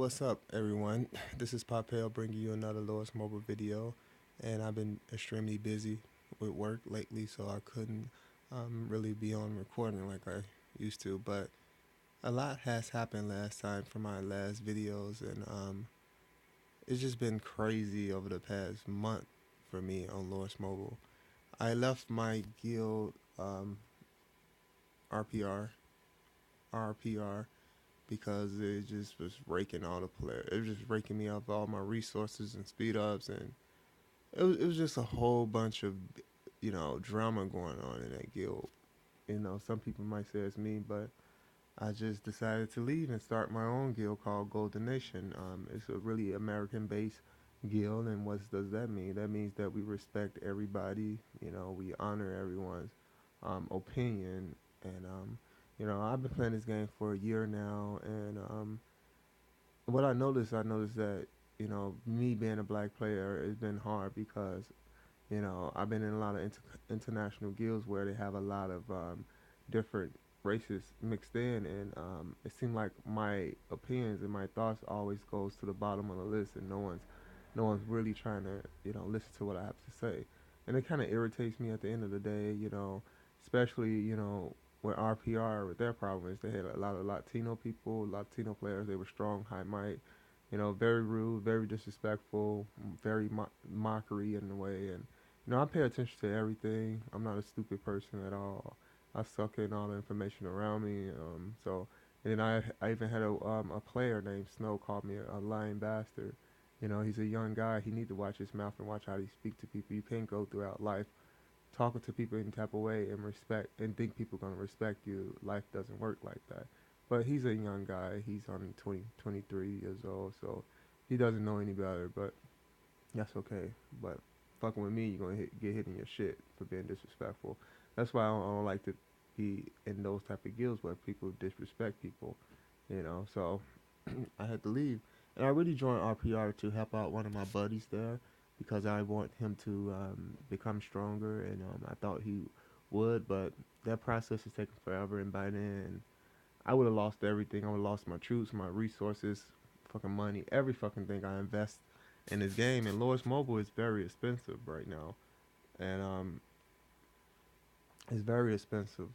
What's up, everyone? This is Papel bringing you another Lois Mobile video, and I've been extremely busy with work lately, so I couldn't really be on recording like I used to. But a lot has happened last time for my last videos, and it's just been crazy over the past month for me on Lois Mobile. I left my guild RPR, RPR, because it just was raking all the players. It was just raking me up all my resources and speed ups, and it was just a whole bunch of drama going on in that guild. Some people might say it's me, but I just decided to leave and start my own guild called Golden Nation. It's a really American-based guild, and what does that mean? That means that we respect everybody. We honor everyone's opinion, and I've been playing this game for a year now, and what I noticed that me being a black player, it's been hard because I've been in a lot of international guilds where they have a lot of different races mixed in, and it seemed like my opinions and my thoughts always goes to the bottom of the list, and no one's really trying to listen to what I have to say, and it kind of irritates me at the end of the day, especially with RPR. With their problem is they had a lot of Latino people, Latino players. They were strong, high might, very rude, very disrespectful, very mockery in a way, and I pay attention to everything. I'm not a stupid person at all. I suck in all the information around me. And then I even had a player named Snow called me a lying bastard. He's a young guy. He need to watch his mouth and watch how he speak to people. You can't go throughout life talking to people in type of way and respect and think people gonna respect you. Life doesn't work like that. But he's a young guy. He's only 20, 23 years old, so he doesn't know any better. But that's okay. But fucking with me, you're gonna get hit in your shit for being disrespectful. That's why I don't like to be in those type of guilds where people disrespect people. So I had to leave, and I really joined RPR to help out one of my buddies there because I want him to become stronger, and I thought he would, but that process is taking forever, and by then I would have lost everything. I would have lost my troops, my resources, fucking money, every fucking thing I invest in this game. And Lois Mobile is very expensive right now, and it's very expensive.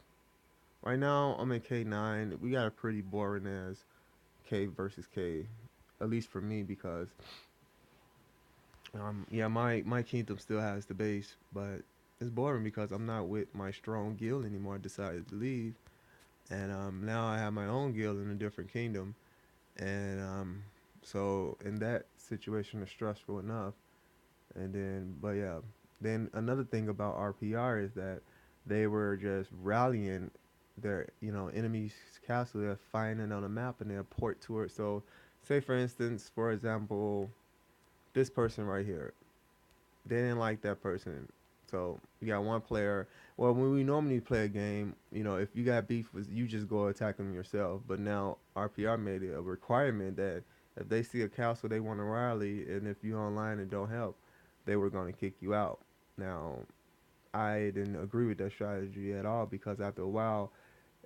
Right now, I'm in K9. We got a pretty boring as K versus K, at least for me, because yeah, my kingdom still has the base, but it's boring because I'm not with my strong guild anymore. I decided to leave, and now I have my own guild in a different kingdom, and so in that situation is stressful enough. And then, but yeah, then another thing about RPR is that they were just rallying their enemies' castle. They're finding on a map and they'll port to it. So, say for instance, for example, this person right here, they didn't like that person. So you got one player. Well, when we normally play a game, if you got beef with, you just go attack them yourself. But now RPR made it a requirement that if they see a castle they want to rally, and if you online and don't help, they were going to kick you out. Now, I didn't agree with that strategy at all because after a while,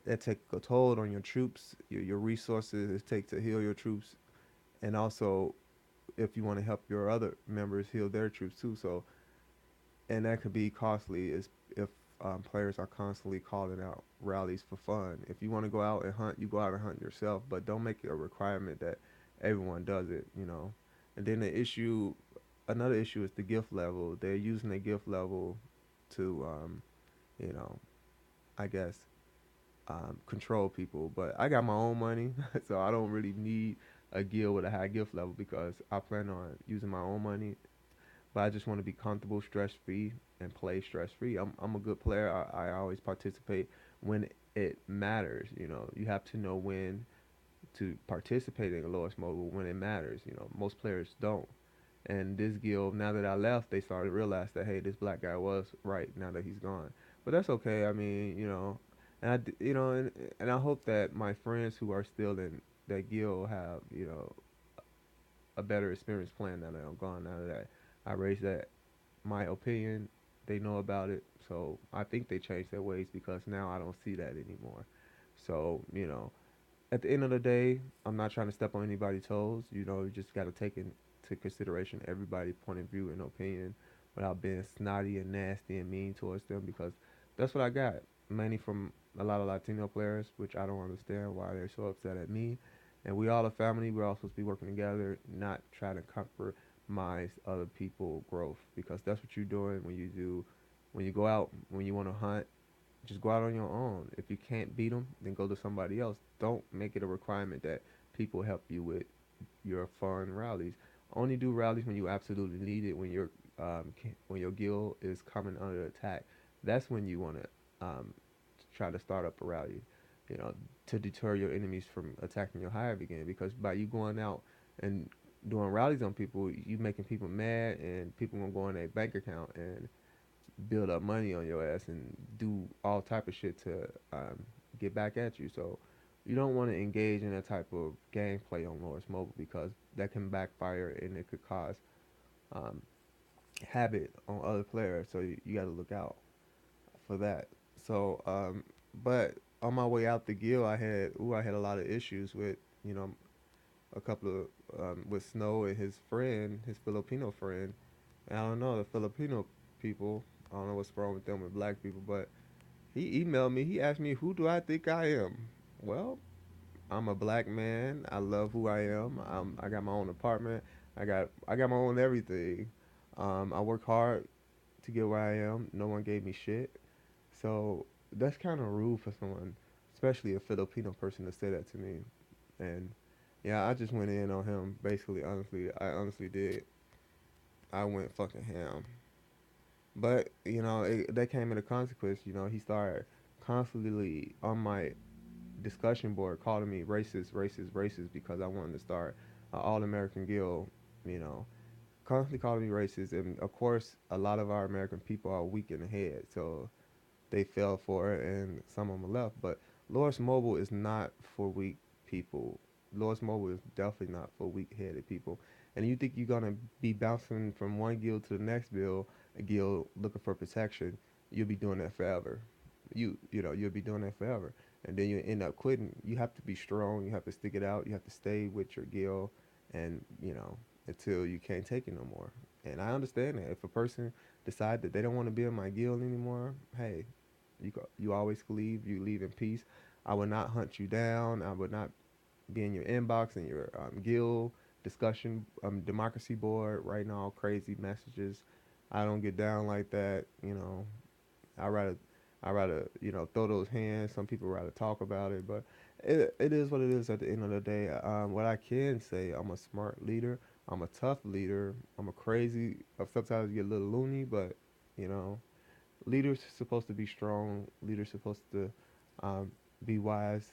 that take a toll on your troops, your resources it takes to heal your troops, and also if you want to help your other members heal their troops too. So and that could be costly is if players are constantly calling out rallies for fun. If you want to go out and hunt, you go out and hunt yourself, but don't make it a requirement that everyone does it. And then another issue is the gift level. They're using the gift level to, you know, I guess, control people. But I got my own money, so I don't really need a guild with a high gift level because I plan on using my own money, but I just want to be comfortable, stress free, and play stress free. I'm a good player. I always participate when it matters. You have to know when to participate in the lowest mobile when it matters. Most players don't. And this guild, now that I left, they started to realize that hey, this black guy was right now that he's gone. But that's okay. I mean, and and I hope that my friends who are still in that guild have a better experience playing now that I'm gone. Now that I raised that my opinion, they know about it. So I think they changed their ways because now I don't see that anymore. So At the end of the day, I'm not trying to step on anybody's toes. You just got to take into consideration everybody's point of view and opinion without being snotty and nasty and mean towards them because that's what I got. Mainly from a lot of Latino players, which I don't understand why they're so upset at me. And we all a family. We're all supposed to be working together, not trying to compromise other people's growth because that's what you're doing when you go out, when you want to hunt, just go out on your own. If you can't beat them, then go to somebody else. Don't make it a requirement that people help you with your fun rallies. Only do rallies when you absolutely need it. When your guild is coming under attack, that's when you want to try to start up a rally. You know, to deter your enemies from attacking your hive again. Because by you going out and doing rallies on people, you making people mad, and people gonna go in their bank account and build up money on your ass and do all type of shit to get back at you. So you don't want to engage in that type of gameplay on Lawrence Mobile because that can backfire and it could cause um, habit on other players. So you got to look out for that. So, but on my way out the guild, I had a lot of issues with you know a couple of with Snow and his friend, his Filipino friend. And I don't know the Filipino people. I don't know what's wrong with them with black people, but he emailed me. He asked me, "Who do I think I am?" Well, I'm a black man. I love who I am. I got my own apartment. I got my own everything. I work hard to get where I am. No one gave me shit. So that's kind of rude for someone, especially a Filipino person, to say that to me. And yeah, I just went in on him. Basically, honestly, I honestly did. I went fucking ham. But that came at a consequence. He started constantly on my discussion board calling me racist, racist, racist because I wanted to start an all American guild. You know, constantly calling me racist, and of course, a lot of our American people are weak in the head, so they fell for it, and some of them left. But Loris Mobile is not for weak people. Loris Mobile is definitely not for weak-headed people. And you think you're gonna be bouncing from one guild to the next guild looking for protection? You'll be doing that forever. You'll be doing that forever, and then you end up quitting. You have to be strong. You have to stick it out. You have to stay with your guild, and until you can't take it no more. And I understand that if a person decide that they don't want to be in my guild anymore, hey, you always leave. You leave in peace. I would not hunt you down. I would not be in your inbox and your guild discussion democracy board writing all crazy messages. I don't get down like that. I rather throw those hands. Some people rather talk about it, but it is what it is at the end of the day. What I can say, I'm a smart leader. I'm a tough leader. I'm a crazy. Sometimes you get a little loony, but you know leaders supposed to be strong. Leaders supposed to be wise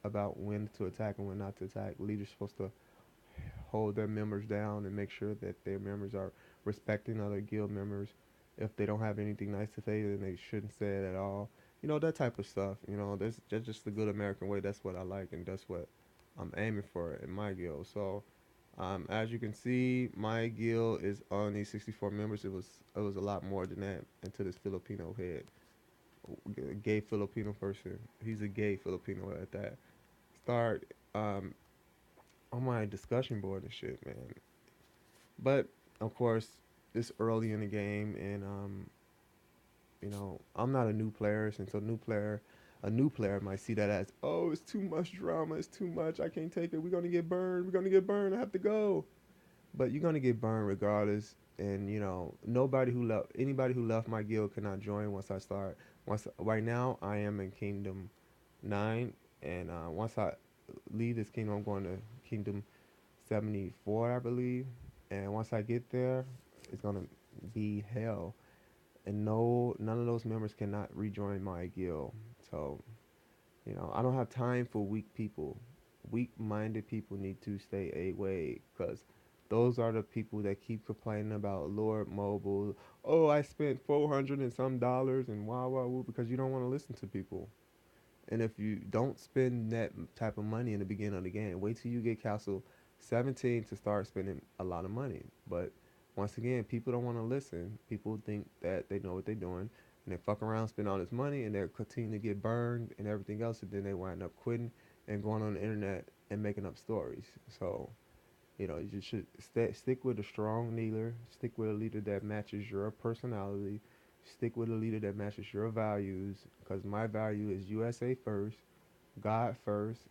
about when to attack and when not to attack. Leaders supposed to hold their members down and make sure that their members are respecting other guild members. If they don't have anything nice to say, then they shouldn't say it at all. That type of stuff. That's just the good American way. That's what I like, and that's what I'm aiming for in my guild. So, as you can see, my guild is only 64 members. It was a lot more than that until this Filipino head, gay Filipino person. He's a gay Filipino at that. Start on my discussion board and shit, man. But of course, it's early in the game, and I'm not a new player, since a new player might see that as, oh, it's too much drama, it's too much, I can't take it, we're gonna get burned, I have to go. But you're gonna get burned regardless. And anybody who left my guild cannot join once I start. Once Right now, I am in Kingdom 9, and once I leave this kingdom, I'm going to Kingdom 74, I believe. And once I get there, it's gonna be hell. And no, none of those members cannot rejoin my guild. So I don't have time for weak people. Weak-minded people need to stay away, because those are the people that keep complaining about Lord Mobile. Oh, I spent 400 and some dollars and wow, wow, woo, because you don't want to listen to people. And if you don't spend that type of money in the beginning of the game, wait till you get Castle 17 to start spending a lot of money. But once again, people don't want to listen. People think that they know what they're doing, and they fuck around, spend all this money, and they continue to get burned and everything else, and then they wind up quitting and going on the internet and making up stories. So you just should stick with a strong leader. Stick with a leader that matches your personality. Stick with a leader that matches your values. Because my value is USA first, God first,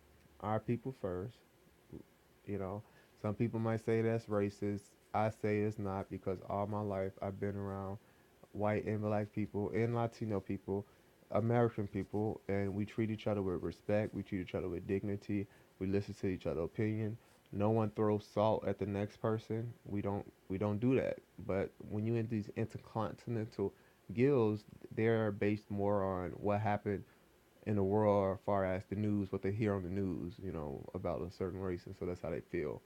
our people first. You know, some people might say that's racist. I say it's not because all my life I've been around white and black people and Latino people, American people, and we treat each other with respect. We treat each other with dignity. We listen to each other's opinion. No one throws salt at the next person. We don't do that. But when you in these intercontinental guilds, they're based more on what happened in the world as far as the news, what they hear on the news, about a certain race, and so that's how they feel.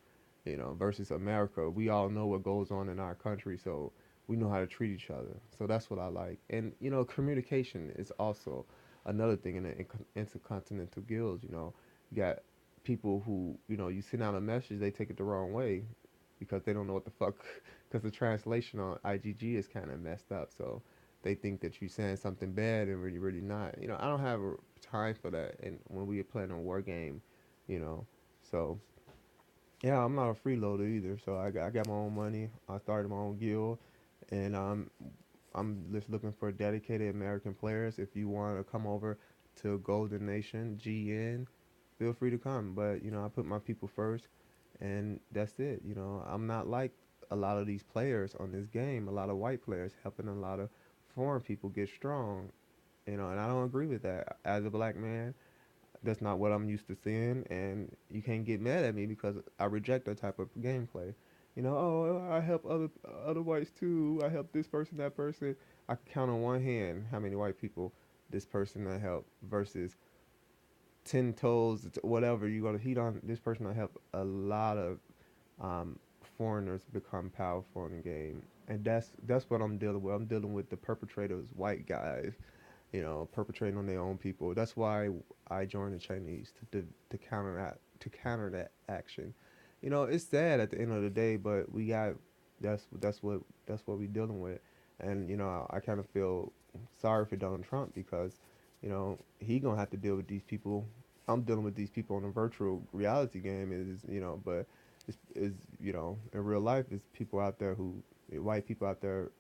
Versus America, we all know what goes on in our country, so we know how to treat each other. So that's what I like. And communication is also another thing in the intercontinental guilds. You got people who you send out a message, they take it the wrong way because they don't know what the fuck. Because the translation on IGG is kind of messed up, so they think that you're saying something bad and really not. I don't have time for that. And when we are playing a war game, you know, so yeah, I'm not a freeloader either. So I got my own money. I started my own guild, and I'm just looking for dedicated American players. If you want to come over to Golden Nation GN, feel free to come. But I put my people first, and that's it. I'm not like a lot of these players on this game. A lot of white players helping a lot of foreign people get strong. And I don't agree with that. As a black man, that's not what I'm used to seeing, and you can't get mad at me because I reject that type of gameplay. Oh, I help other whites too. I help this person, that person. I can count on one hand how many white people this person I help versus 10 toes, whatever you got to heat on. This person I help a lot of um, foreigners become powerful in the game, and that's what I'm dealing with. I'm dealing with the perpetrators, white guys, perpetrating on their own people. That's why I joined the Chinese to counter that action. It's sad at the end of the day, but we got that's what we dealing with, and I kind of feel sorry for Donald Trump because he gonna have to deal with these people. I'm dealing with these people in a virtual reality game but in real life, it's people out there who white people out there.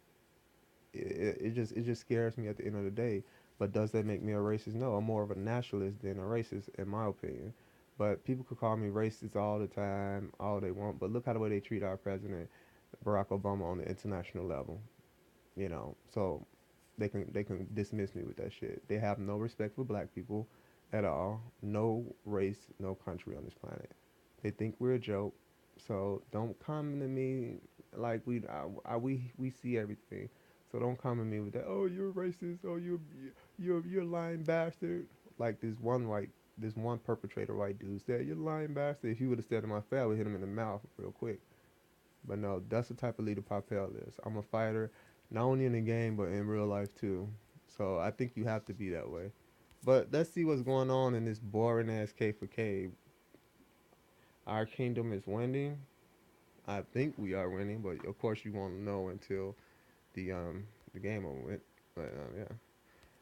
It just scares me at the end of the day. But does that make me a racist? No, I'm more of a nationalist than a racist, in my opinion. But people could call me racist all the time, all they want. But look how the way they treat our president, Barack Obama, on the international level. So they can dismiss me with that shit. They have no respect for black people at all. No race, no country on this planet. They think we're a joke. So don't come to me like we see everything. So don't come at me with that. Oh, you're racist. Oh, you're a lying bastard. Like this one perpetrator white dude said, "You're a lying bastard." If he would have said to my face, I would hit him in the mouth real quick. But no, that's the type of leader Papel is. I'm a fighter, not only in the game but in real life too. So I think you have to be that way. But let's see what's going on in this boring ass K for K. Our kingdom is winning. I think we are winning, but of course you won't know until the game over with. But yeah,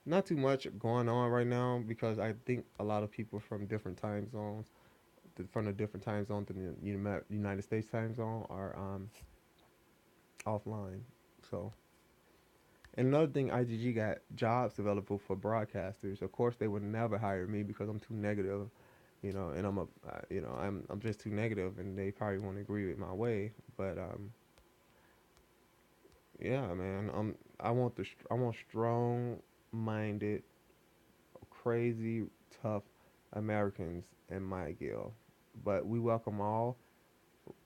not too much going on right now because I think a lot of people from different time zones, from a different time zone than the United States time zone, are offline. So, and another thing, IGG got jobs available for broadcasters. Of course, they would never hire me because I'm too negative, and I'm just too negative, and they probably won't agree with my way. But yeah, man, I want strong-minded, crazy, tough Americans in my guild. But we welcome all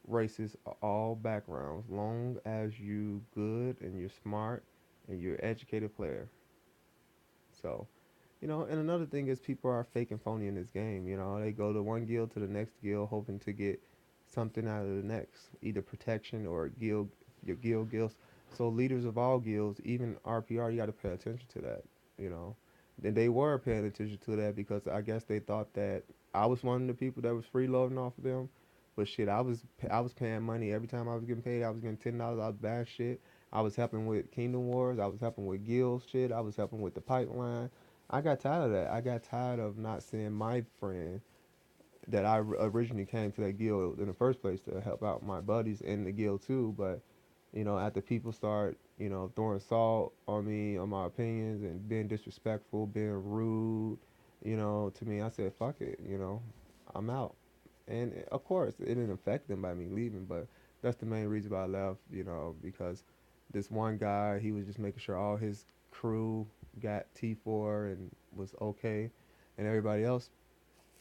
races, all backgrounds, long as you good and you're smart and you're an educated player. So, and another thing is people are fake and phony in this game. They go to one guild to the next guild hoping to get something out of the next, either protection or your guilds. So leaders of all guilds, even RPR, you got to pay attention to that. You know, and they were paying attention to that because I guess they thought that I was one of the people that was freeloading off of them. But shit, I was paying money every time I was getting paid. I was getting $10. I was buying shit. I was helping with Kingdom Wars. I was helping with guild shit. I was helping with the pipeline. I got tired of that. I got tired of not seeing my friend that originally came to that guild in the first place to help out my buddies in the guild too. But after people start, throwing salt on me, on my opinions, and being disrespectful, being rude, to me, I said, fuck it, I'm out. And of course, it didn't affect them by me leaving, but that's the main reason why I left, because this one guy, he was just making sure all his crew got T4 and was okay, and everybody else,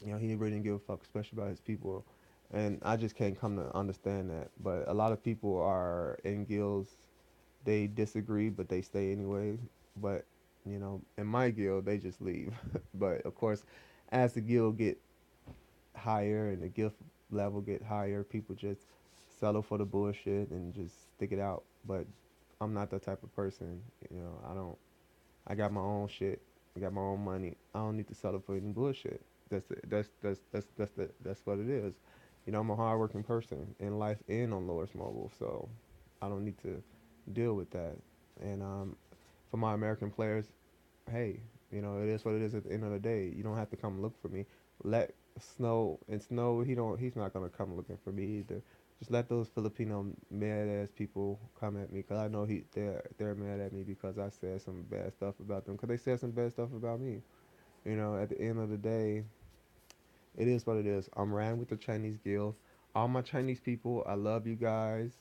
he really didn't give a fuck, especially about his people. And I just can't come to understand that. But a lot of people are in guilds, they disagree, but they stay anyway. But in my guild, they just leave. But of course, as the guild get higher and the gift level get higher, people just settle for the bullshit and just stick it out. But I'm not that type of person. I don't. I got my own shit. I got my own money. I don't need to settle for any bullshit. That's what it is. I'm a hardworking person in life and on Lowers Mobile, so I don't need to deal with that. And for my American players, hey, it is what it is. At the end of the day, you don't have to come look for me. Let Snow and Snow, he's not gonna come looking for me either. Just let those Filipino mad ass people come at me, cause I know they're mad at me because I said some bad stuff about them, cause they said some bad stuff about me. At the end of the day, it is what it is. I'm ran with the Chinese guild. All my Chinese people, I love you guys.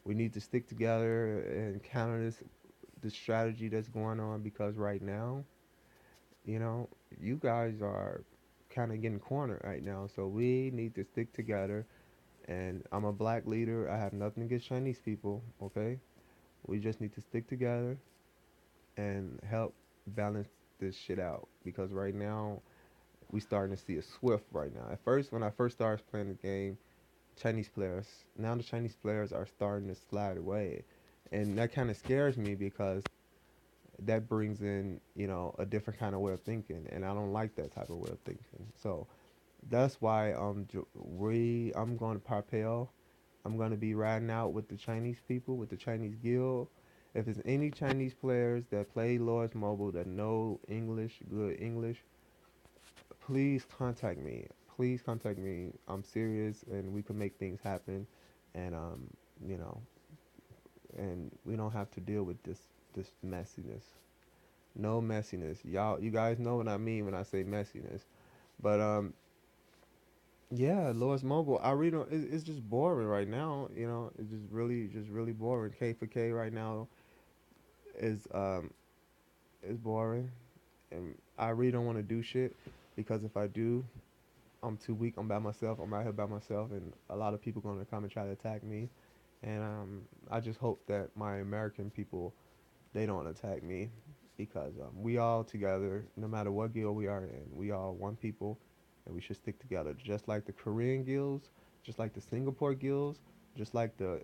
We need to stick together and counter this strategy that's going on, because right now, you know, you guys are kind of getting cornered right now. So we need to stick together. And I'm a black leader. I have nothing against Chinese people. Okay, we just need to stick together and help balance this shit out, because right now we starting to see a swift right now. At first, when I first started playing the game, Chinese players, now the Chinese players are starting to slide away, and that kind of scares me, because that brings in a different kind of way of thinking, and I don't like that type of way of thinking. So that's why I'm going to Parpel. I'm going to be riding out with the Chinese people, with the Chinese guild. If there's any Chinese players that play Lords Mobile that know English, good English, please contact me. Please contact me. I'm serious, and we can make things happen. And you know, and we don't have to deal with this messiness. No messiness. You guys know what I mean when I say messiness. But yeah, Lois Mobile. I really don't. It's just boring right now. It's just really boring. K for K right now is is boring, and I really don't want to do shit, because if I do, I'm too weak. I'm by myself. I'm out here by myself, and a lot of people gonna come and try to attack me. And I just hope that my American people, they don't attack me, because we all together, no matter what guild we are in, we all one people, and we should stick together. Just like the Korean guilds, just like the Singapore guilds, just like the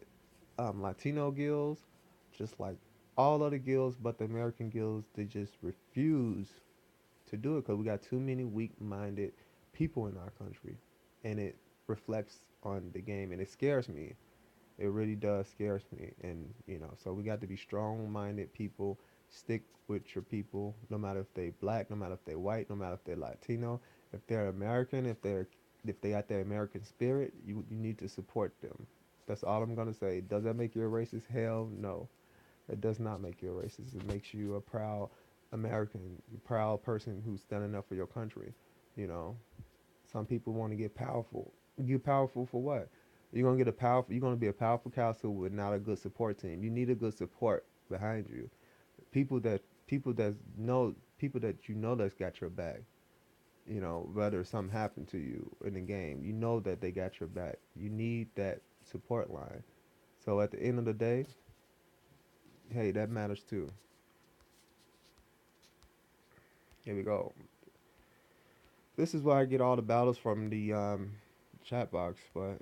Latino guilds, just like all other guilds, but the American guilds, they just refuse to do it, because we got too many weak-minded people in our country, and it reflects on the game, and it scares me. It really does scares me, and so we got to be strong-minded people. Stick with your people, no matter if they black, no matter if they white, no matter if they're Latino, if they're American, if they got their American spirit, you need to support them. That's all I'm gonna say. Does that make you a racist? Hell no. It does not make you a racist. It makes you a proud American, proud person who's standing up for your country. You know, some people want to get powerful. Get powerful for what? You're gonna get a powerful. You're gonna be a powerful council with not a good support team. You need a good support behind you. People that people that that's got your back. Whether something happened to you in the game, that they got your back. You need that support line. So at the end of the day, hey, that matters too. Here we go. This is why I get all the battles from the chat box, but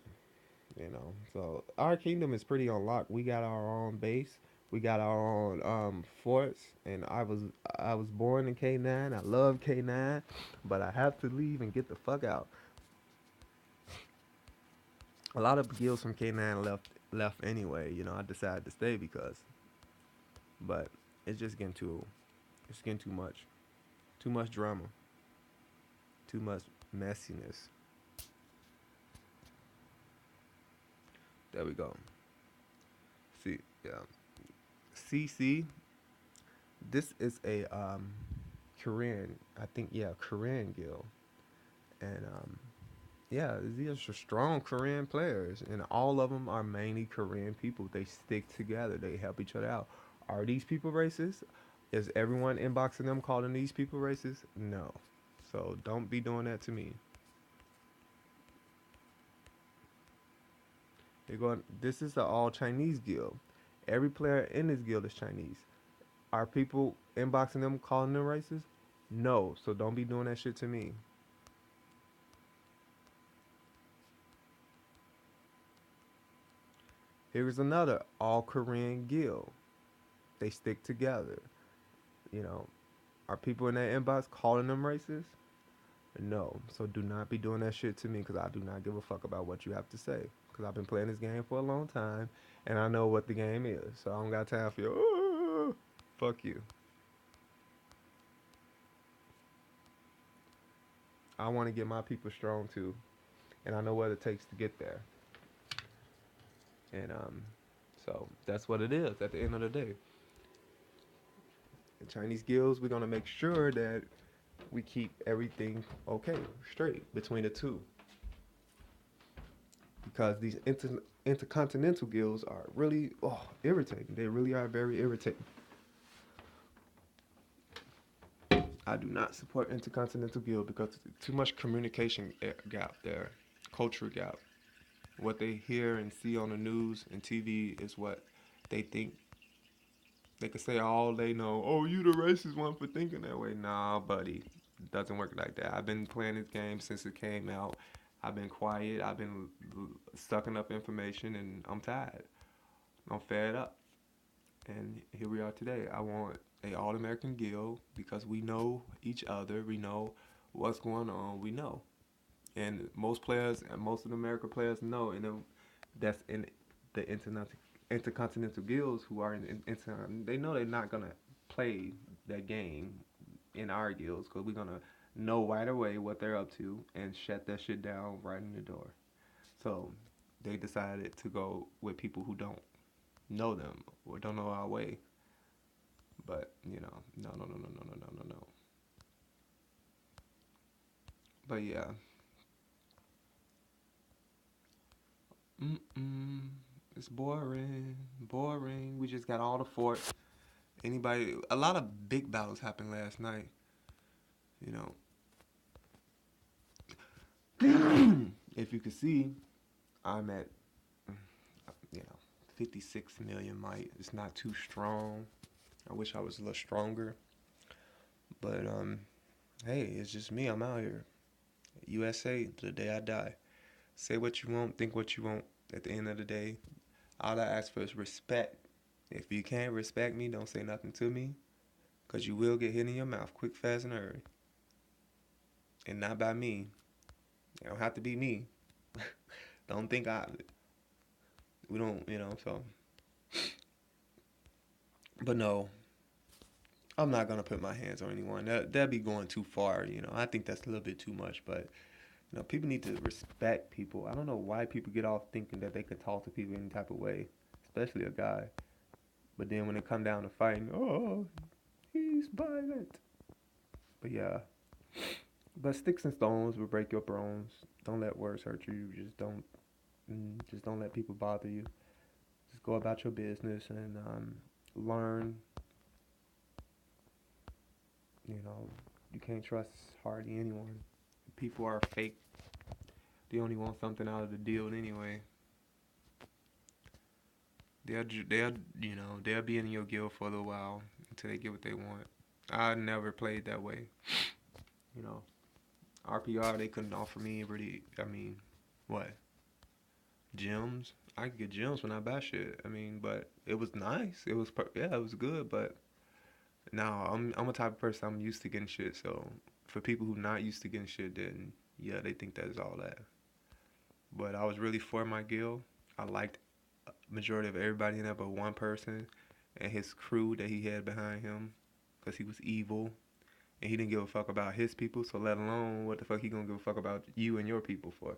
so our kingdom is pretty unlocked. We got our own base. We got our own forts, and I was born in K9. I love K9, but I have to leave and get the fuck out. A lot of guilds from K9 left anyway. I decided to stay because, but it's just it's getting too much drama, too much messiness. There we go. See, yeah. CC. This is a Korean. I think yeah, Korean guild, and yeah, these are strong Korean players, and all of them are mainly Korean people. They stick together. They help each other out. Are these people racist? Is everyone inboxing them calling these people racist? No. So don't be doing that to me. You're going. This is the all Chinese guild. Every player in this guild is Chinese. Are people inboxing them calling them racist? No. So don't be doing that shit to me. Here's another all Korean guild. They stick together. You know, are people in that inbox calling them racist? No. So do not be doing that shit to me because I do not give a fuck about what you have to say. Because I've been playing this game for a long time and I know what the game is. So I don't got time for you. Fuck you. I want to get my people strong too. And I know what it takes to get there. And so that's what it is at the end of the day. In Chinese guilds, we're gonna make sure that we keep everything okay, straight between the two. Because these intercontinental guilds are really irritating. They really are very irritating. I do not support intercontinental guild because too much communication gap there, culture gap. What they hear and see on the news and TV is what they think. They can say all they know. Oh, you the racist one for thinking that way. Nah, buddy, it doesn't work like that. I've been playing this game since it came out. I've been quiet. I've been sucking up information, and I'm tired. I'm fed up. And here we are today. I want a All American Guild because we know each other. We know what's going on. We know, and most players and most of the American players know, and that's in the intercontinental guilds who are they know they're not gonna play that game in our guilds because we're gonna know right away what they're up to and shut that shit down right in the door. So they decided to go with people who don't know them or don't know our way. But no, no, no, no, no, no, no, no, no. But yeah, mm-mm, it's boring, boring. We just got all the forts. A lot of big battles happened last night. You know, if you can see, I'm at, you know, 56 million might. It's not too strong. I wish I was a little stronger. But, hey, it's just me. I'm out here. USA, the day I die. Say what you want, think what you want. At the end of the day, all I ask for is respect. If you can't respect me, don't say nothing to me. Because you will get hit in your mouth quick, fast, and hurry. And not by me. It don't have to be me. Don't think we don't, so. But no, I'm not going to put my hands on anyone. That'd be going too far. I think that's a little bit too much. But, people need to respect people. I don't know why people get off thinking that they can talk to people any type of way, especially a guy. But then when it come down to fighting, oh, he's violent. But yeah. But sticks and stones will break your bones. Don't let words hurt you. Just don't let people bother you. Just go about your business and learn. You know, you can't trust hardly anyone. People are fake. They only want something out of the deal anyway. They'll be in your guild for a little while until they get what they want. I never played that way. You know, RPR they couldn't offer me really. I mean, what gems? I could get gems when I buy shit. I mean, but it was nice. Yeah, it was good. But now I'm a type of person I'm used to getting shit. So for people who not used to getting shit, then yeah, they think that is all that. But I was really for my guild. I liked majority of everybody in there but one person and his crew that he had behind him because he was evil and he didn't give a fuck about his people. So let alone what the fuck he gonna give a fuck about you and your people for?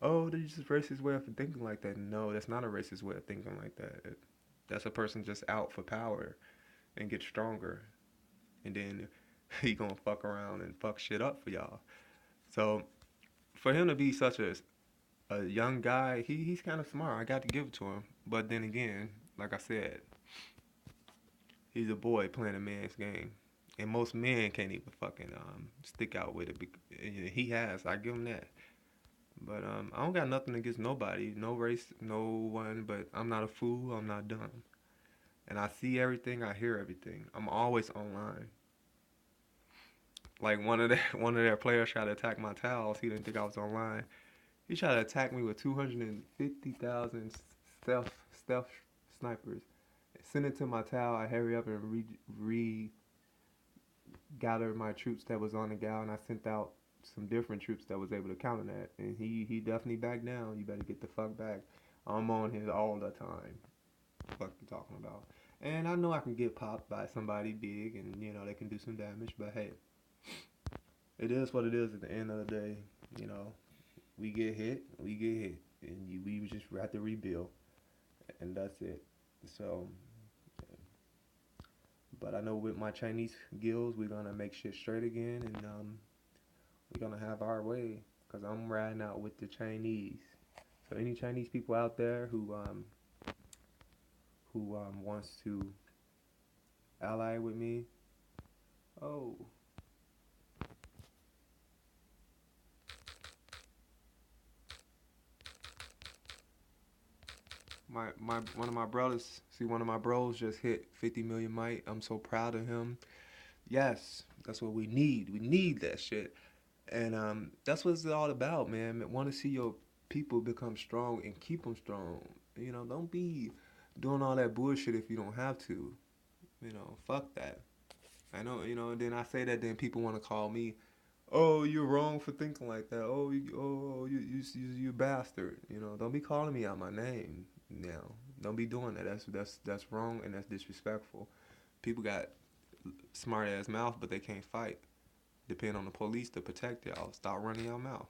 oh, that's just racist way of thinking like that. No, that's not a racist way of thinking like that. That's a person just out for power and get stronger, and then he gonna fuck around and fuck shit up for y'all. So for him to be such a young guy, he's kind of smart. I got to give it to him. But then again, like I said, he's a boy playing a man's game, and most men can't even fucking stick out with it. He has. I give him that. But I don't got nothing against nobody, no race, no one. But I'm not a fool. I'm not dumb, and I see everything. I hear everything. I'm always online. Like one of their players tried to attack my towels. He didn't think I was online. He tried to attack me with 250,000 stealth snipers. Send it to my tower. I hurry up and gather my troops that was on the gal, and I sent out some different troops that was able to counter that. And he definitely backed down. You better get the fuck back. I'm on his all the time. Fuck you talking about? And I know I can get popped by somebody big, and they can do some damage. But hey, it is what it is. At the end of the day, you know, we get hit, and we just have to rebuild, and that's it. So, but I know with my Chinese guilds, we're gonna make shit straight again, and we're gonna have our way. Cause I'm riding out with the Chinese. So any Chinese people out there who wants to ally with me, oh, my one of my brothers, see one of my bros just hit 50 million might. I'm so proud of him. Yes, that's what we need. We need that shit. And that's what it's all about, man. Want to see your people become strong and keep them strong. Don't be doing all that bullshit if you don't have to. Fuck that. I know, and then I say that, then people want to call me, oh, you're wrong for thinking like that. You bastard. Don't be calling me out my name now. Don't be doing that. That's wrong and that's disrespectful. People got smart ass mouth, but they can't fight. Depend on the police to protect y'all. Stop running your mouth.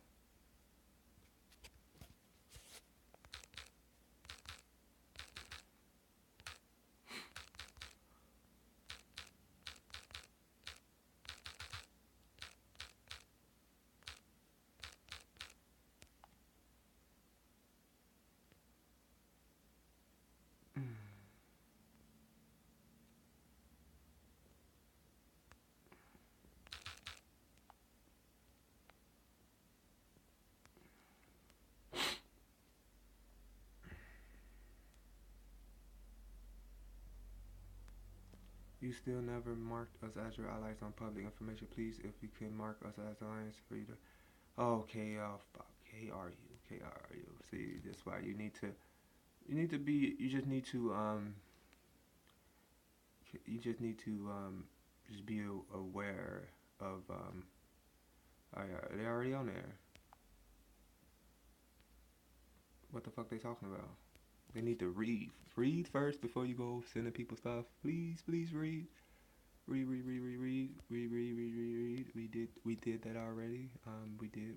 You still never marked us as your allies on public information. Please, if you can mark us as allies for you to. Oh, fuck. KRU. See, that's why you need to. You need to be. You just need to. You just need to. Just be aware of. Oh yeah, they already on there. What the fuck they talking about? They need to read. Read first before you go sending people stuff. Please read. Read. We did that already. We did.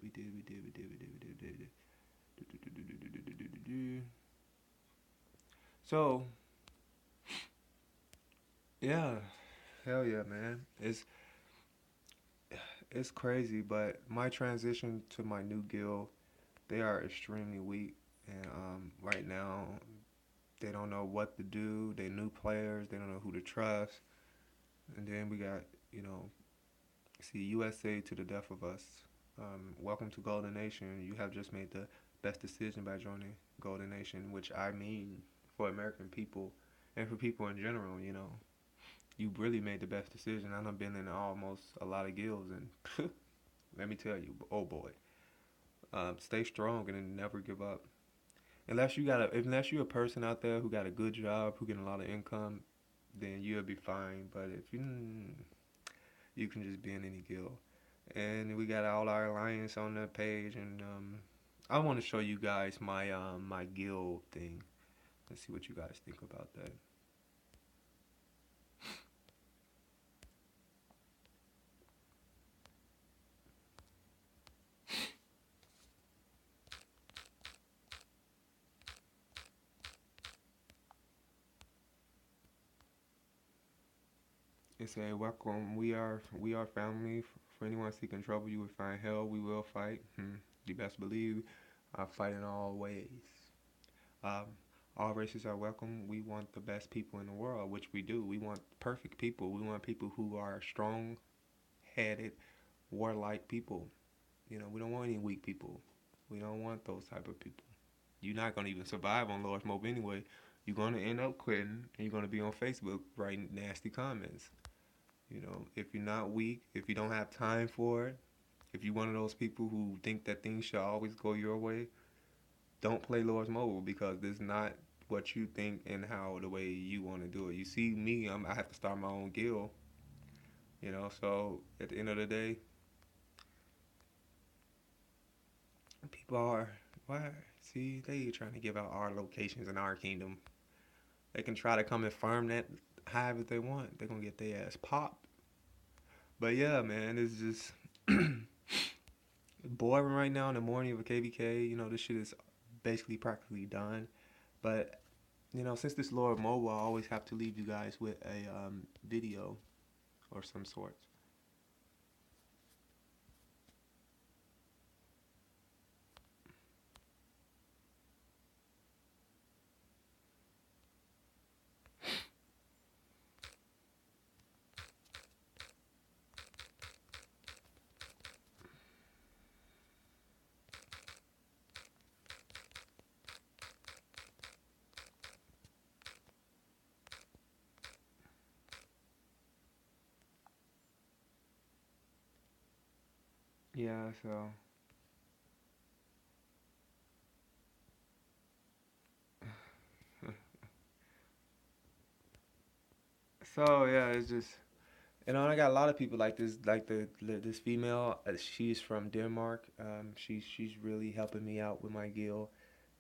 So, yeah. Hell yeah, man. It's crazy, but my transition to my new guild, they are extremely weak, and right now they don't know what to do. They new players, they don't know who to trust, and then we got see USA to the death of us. Welcome to Golden Nation. You have just made the best decision by joining Golden Nation, which I mean for American people and for people in general. You really made the best decision. I've been in almost a lot of guilds, and let me tell you, oh boy, stay strong and never give up. Unless you're a person out there who got a good job, who getting a lot of income, then you'll be fine. But if you can just be in any guild, and we got all our alliance on the page, and I want to show you guys my guild thing. Let's see what you guys think about that. It said, "Welcome. We are family. For anyone seeking trouble, you will find hell. We will fight. You best believe I fight in all ways. Um, all races are welcome. We want the best people in the world, which we do. We want perfect people. We want people who are strong-headed, warlike people. We don't want any weak people. We don't want those type of people. You're not gonna even survive on Lord's Mobile anyway. You're gonna end up quitting, and you're gonna be on Facebook writing nasty comments. If you're not weak, if you don't have time for it, if you're one of those people who think that things should always go your way, don't play Lord's Mobile because it's not what you think and how the way you want to do it. You see me, I have to start my own guild, so at the end of the day, people are, why? See, they trying to give out our locations in our kingdom. They can try to come and farm that hive if they want. They're going to get their ass popped. But yeah, man, it's just boring right now in the morning of a KVK. This shit is basically practically done. But since this Lord Mobile, I always have to leave you guys with a video or some sort. Yeah, so yeah, it's just I got a lot of people like this, like this female. She's from Denmark. She's really helping me out with my guild.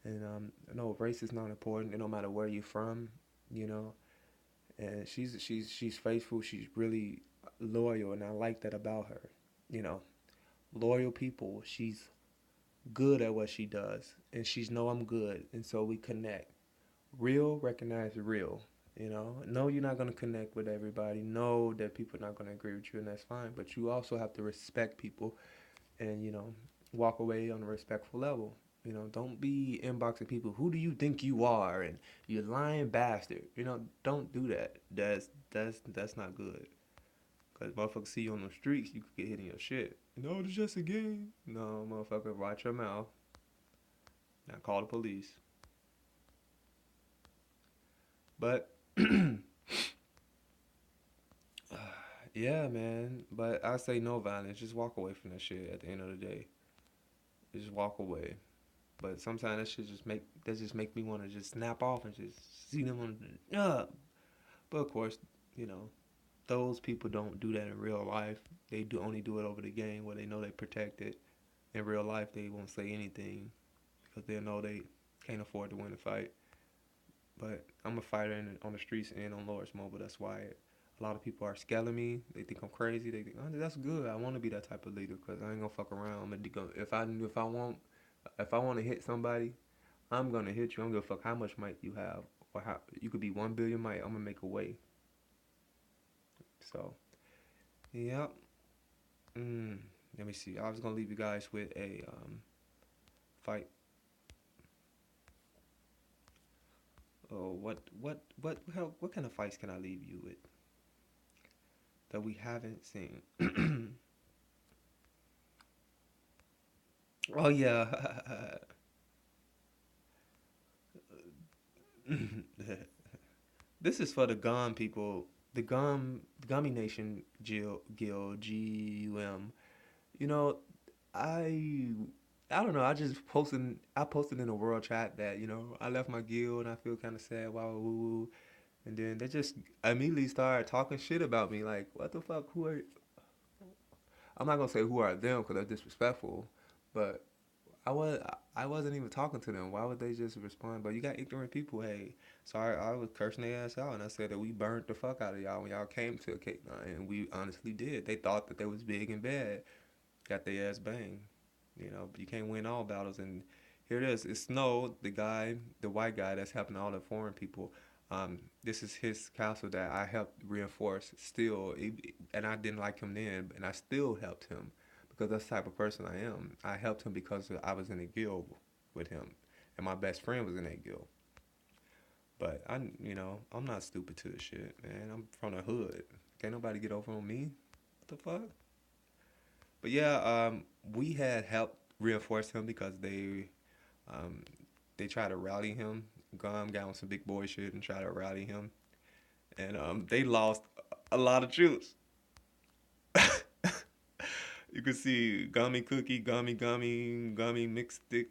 And no, race is not important. And no matter where you're from, you know. And she's faithful. She's really loyal, and I like that about her. You know, loyal people. She's good at what she does, and she's know I'm good, and so we connect. Real recognize real. No, you're not gonna connect with everybody. Know that people are not gonna agree with you, and that's fine. But you also have to respect people, and walk away on a respectful level. Don't be inboxing people. Who do you think you are? And you lying bastard. Don't do that. That's not good. Cause motherfuckers see you on the streets, you could get hit in your shit. It's just a game. No, motherfucker, watch your mouth. Now call the police. But yeah, man. But I say no violence. Just walk away from that shit. At the end of the day, just walk away. But sometimes that just make me want to just snap off and just see them on the But of course, you know those people don't do that in real life. They do only do it over the game where they know they protect it. In real life, they won't say anything because they know they can't afford to win the fight. But I'm a fighter on the streets and on Lord's Mobile. That's why a lot of people are scaling me. They think I'm crazy. They think, oh, that's good. I want to be that type of leader because I ain't gonna fuck around. If I want to hit somebody, I'm gonna hit you. I don't give a fuck how much might you have or how you could be 1 billion might. I'm gonna make a way. So, yep. Mm, Let me see. I was gonna leave you guys with a fight. Oh, what kind of fights can I leave you with that we haven't seen? Oh yeah. This is for the Gum people, the Gummy Nation Guild, GUM. You know, I I don't know. I posted in the world chat that I left my guild and I feel kind of sad. Wow, woo woo. And then they just immediately started talking shit about me. Like, what the fuck? Who are? I'm not gonna say who are them because they're disrespectful, but I wasn't even talking to them. Why would they just respond? But you got ignorant people. Hey, so I was cursing their ass out, and I said that we burned the fuck out of y'all when y'all came to a cake night, and we honestly did. They thought that they was big and bad, got their ass banged. But you can't win all battles. And here it is. It's Snow, the white guy that's helping all the foreign people. This is his castle that I helped reinforce still, and I didn't like him then, and I still helped him because that's the type of person I am. I helped him because I was in a guild with him, and my best friend was in that guild. But I'm not stupid to this shit, man. I'm from the hood. Can't nobody get over on me. What the fuck? But yeah, we had helped reinforce him because um, they tried to rally him. Gum got on some big boy shit and tried to rally him, and they lost a lot of troops. You could see Gummy Cookie, Gummy Mixed Stick,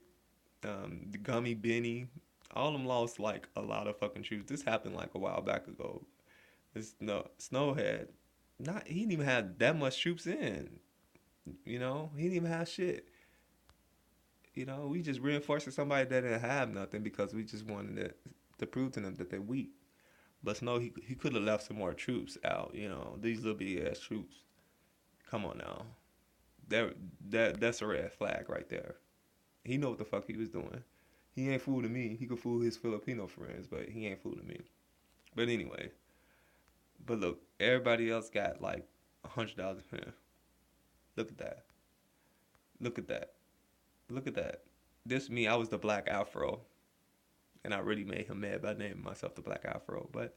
the Gummy Benny. All of them lost like a lot of fucking troops. This happened like a while back ago. This no Snow had not he didn't even have that much troops in. He didn't even have shit. We just reinforcing somebody that didn't have nothing because we just wanted to prove to them that they're weak. But Snow, he could have left some more troops out. These little bitty ass troops. Come on now, that's a red flag right there. He know what the fuck he was doing. He ain't fooling me. He could fool his Filipino friends, but he ain't fooling me. But anyway, but look, everybody else got like $100. Yeah, look at that. Look at that. Look at that. This me, I was the Black Afro, and I really made him mad by naming myself the Black Afro. But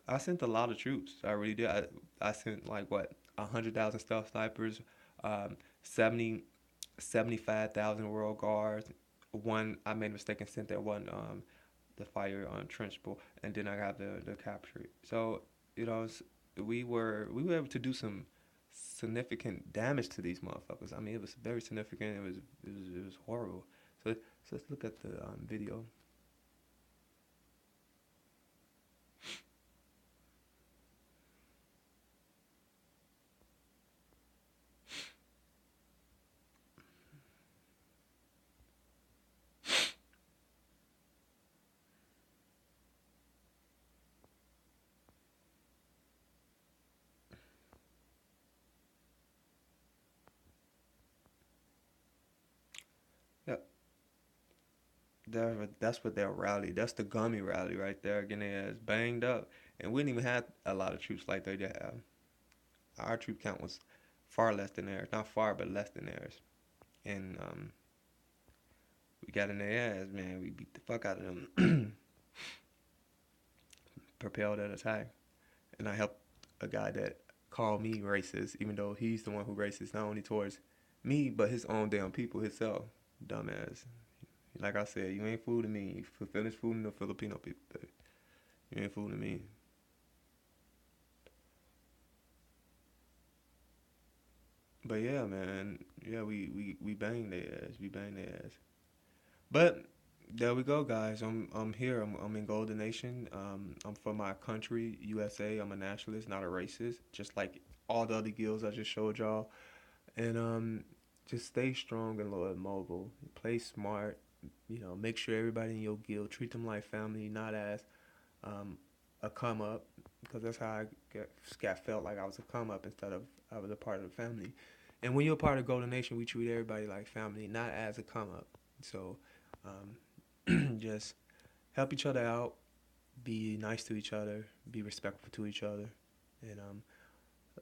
I sent a lot of troops. I really did. I sent like what 100,000 stealth snipers, 70 75,000 Royal Guards. One I made a mistake and sent that one the fire on Trenchbull, and then I got the capture. So we were able to do some significant damage to these motherfuckers. I mean, it was very significant. It was horrible. So let's look at the video. Yeah, that's what their rally. That's the Gummy rally right there, getting their ass banged up. And we didn't even have a lot of troops like they did have. Our troop count was far less than theirs. Not far, but less than theirs. And we got in their ass, man. We beat the fuck out of them. Propelled that attack. And I helped a guy that called me racist, even though he's the one who racist not only towards me, but his own damn people himself. Dumbass. Like I said, you ain't fooling me. You finish fooling the Filipino people. Baby. You ain't fooling me. But yeah, man. Yeah, we banged their ass. We banged their ass. But there we go, guys. I'm here. I'm in Golden Nation. I'm for my country, USA. I'm a nationalist, not a racist. Just like all the other guilds I just showed y'all. And just stay strong and loyal, mobile. Play smart. Make sure everybody in your guild treat them like family, not as um, a come up, because that's how I got felt like I was a come up instead of I was a part of the family. And when you're a part of Golden Nation, we treat everybody like family, not as a come up. So just help each other out, be nice to each other, be respectful to each other, and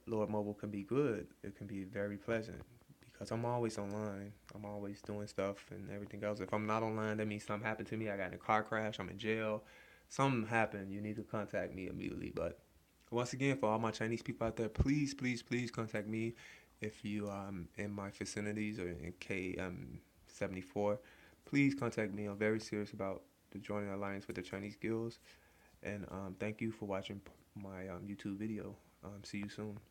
Lord Mobile can be good. It can be very pleasant because I'm always online. I'm always doing stuff and everything else. If I'm not online, that means something happened to me. I got in a car crash. I'm in jail. Something happened. You need to contact me immediately. But once again, for all my Chinese people out there, please, please, please contact me if you in my vicinities or in K74. Please contact me. I'm very serious about the joining alliance with the Chinese guilds. And thank you for watching my YouTube video. See you soon.